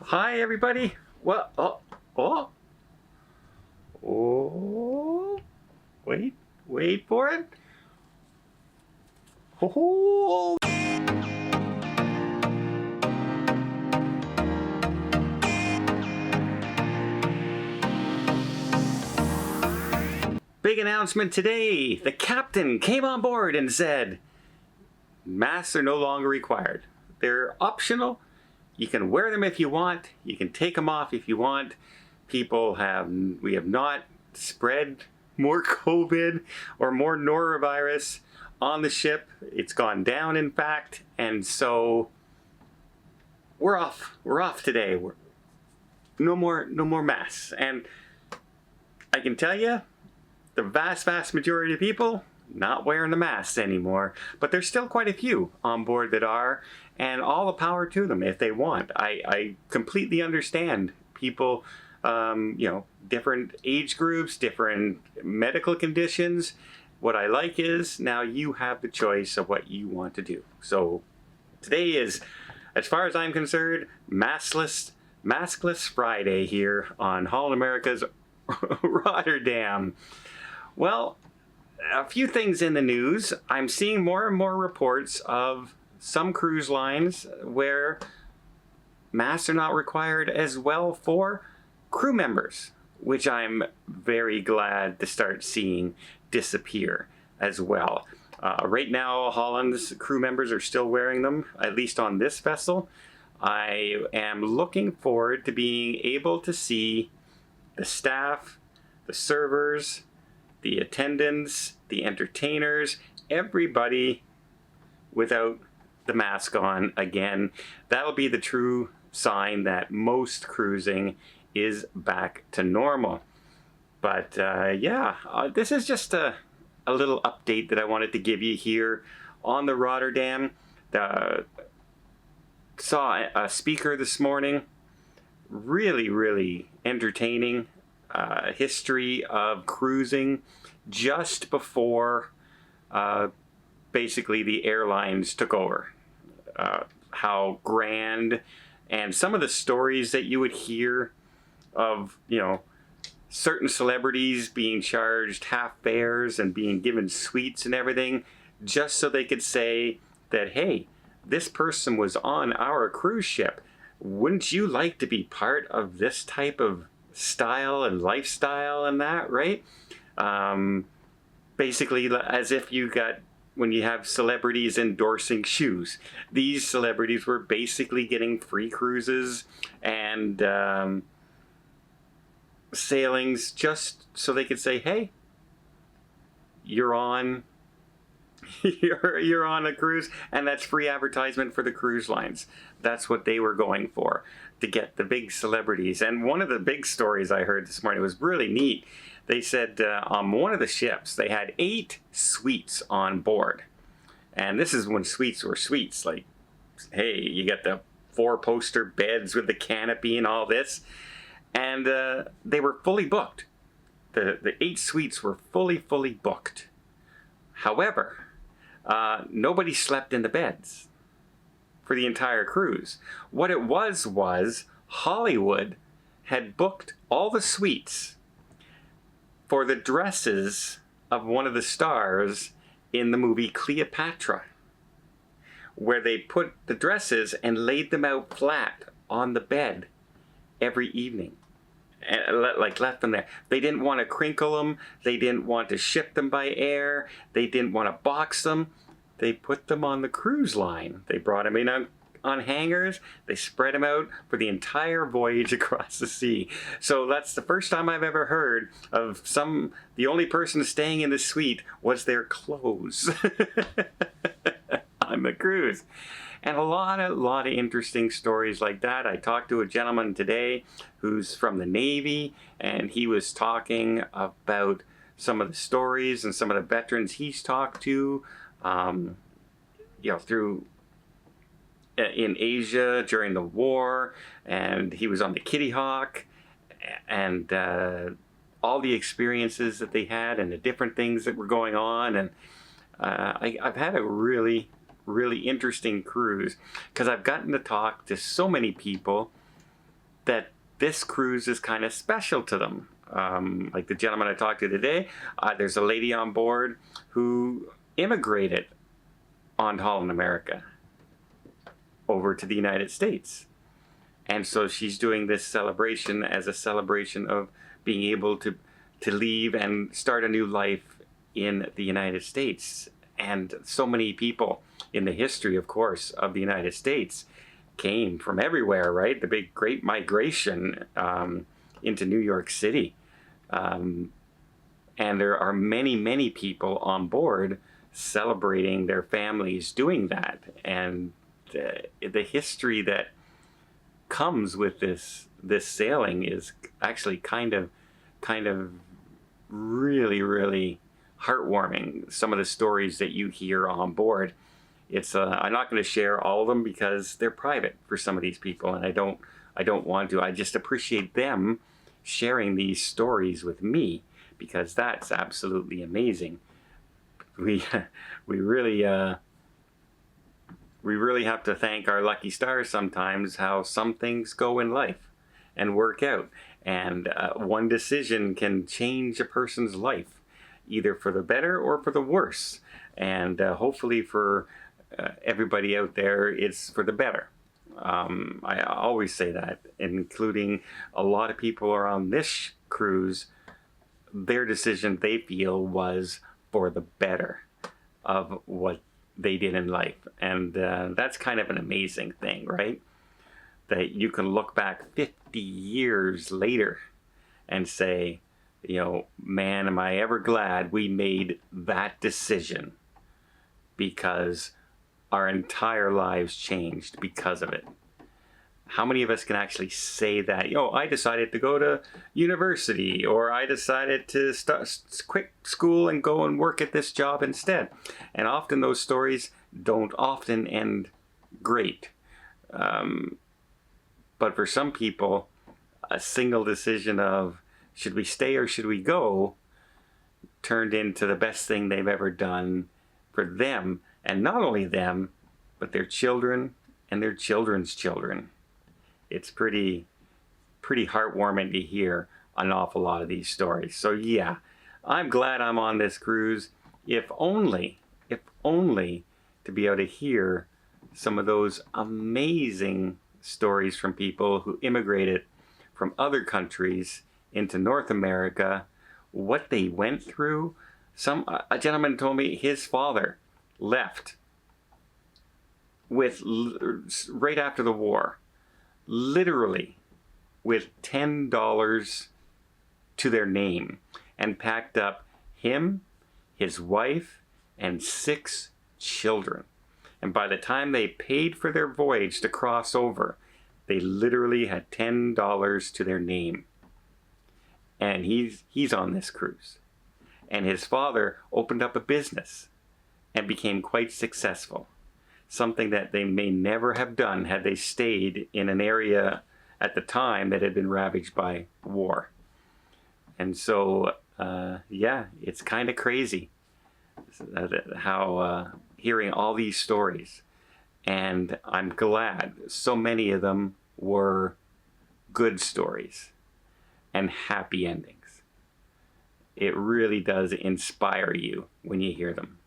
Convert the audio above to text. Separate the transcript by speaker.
Speaker 1: Hi, everybody. Well, oh, wait for it. Oh, big announcement today. The captain came on board and said, masks are no longer required. They're optional. You can wear them if you want. You can take them off if you want. We have not spread more COVID or more norovirus on the ship. It's gone down, in fact, and so we're off. We're off today. No more masks. And I can tell you, the vast majority of people not wearing the masks anymore, but there's still quite a few on board that are, and all the power to them if they want. I completely understand people, different age groups, different medical conditions. What I like is now you have the choice of what you want to do. So today is, as far as I'm concerned, maskless Friday here on Holland America's Rotterdam. Well, a few things in the news. I'm seeing more and more reports of some cruise lines where masks are not required as well for crew members, which I'm very glad to start seeing disappear as well. Right now, Holland's crew members are still wearing them, at least on this vessel. I am looking forward to being able to see the staff, the servers, the attendants, the entertainers, everybody without the mask on again. That'll be the true sign that most cruising is back to normal. But this is just a little update that I wanted to give you here on the Rotterdam. Saw a speaker this morning, really entertaining. History of cruising just before basically the airlines took over. How grand, and some of the stories that you would hear of, certain celebrities being charged half fares and being given suites and everything just so they could say that, hey, this person was on our cruise ship. Wouldn't you like to be part of this type of style and lifestyle and that, right? Basically, as if when you have celebrities endorsing shoes, these celebrities were basically getting free cruises and sailings just so they could say, hey, you're on you're on a cruise, and that's free advertisement for the cruise lines. That's what they were going for, to get the big celebrities. And one of the big stories I heard this morning was really neat. They said on one of the ships they had 8 suites on board, and this is when suites were suites. Like, hey, you got the 4-poster beds with the canopy and all this, and they were fully booked. The 8 suites were fully booked. However, nobody slept in the beds for the entire cruise. What it was Hollywood had booked all the suites for the dresses of one of the stars in the movie Cleopatra, where they put the dresses and laid them out flat on the bed every evening. And left them there. They didn't want to crinkle them. They didn't want to ship them by air. They didn't want to box them. They put them on the cruise line. They brought them in on hangers. They spread them out for the entire voyage across the sea. So that's the first time I've ever heard of the only person staying in the suite was their clothes on the cruise. And a lot of interesting stories like that. I talked to a gentleman today who's from the Navy, and he was talking about some of the stories and some of the veterans he's talked to, through in Asia during the war, and he was on the Kitty Hawk, and all the experiences that they had and the different things that were going on. And I've had a really interesting cruise because I've gotten to talk to so many people that this cruise is kind of special to them. Like the gentleman I talked to today, there's a lady on board who immigrated on Holland America over to the United States. And so she's doing this celebration as a celebration of being able to leave and start a new life in the United States. And so many people in the history, of course, of the United States came from everywhere, right? The big great migration into New York City. And there are many, many people on board celebrating their families doing that. And the history that comes with this sailing is actually kind of really, really heartwarming. Some of the stories that you hear on board, it's I'm not going to share all of them because they're private for some of these people, and I don't want to. I just appreciate them sharing these stories with me, because that's absolutely amazing. We really have to thank our lucky stars sometimes, how some things go in life and work out. And one decision can change a person's life, either for the better or for the worse. And hopefully for everybody out there, it's for the better. I always say that, including a lot of people are on this cruise, their decision, they feel, was for the better of what they did in life. And that's kind of an amazing thing, right? That you can look back 50 years later and say, you know, man, am I ever glad we made that decision, because our entire lives changed because of it. How many of us can actually say that, I decided to go to university, or I decided to quit school and go and work at this job instead? And often those stories don't often end great. But for some people, a single decision of should we stay or should we go turned into the best thing they've ever done for them, and not only them, but their children and their children's children. It's pretty heartwarming to hear an awful lot of these stories. So yeah, I'm glad I'm on this cruise, if only to be able to hear some of those amazing stories from people who immigrated from other countries into North America, what they went through. A gentleman told me his father left with right after the war, literally with $10 to their name, and packed up him, his wife, and 6 children. And by the time they paid for their voyage to cross over, they literally had $10 to their name. And he's on this cruise. And his father opened up a business and became quite successful. Something that they may never have done had they stayed in an area at the time that had been ravaged by war. And so, it's kind of crazy how hearing all these stories. And I'm glad so many of them were good stories and happy endings. It really does inspire you when you hear them.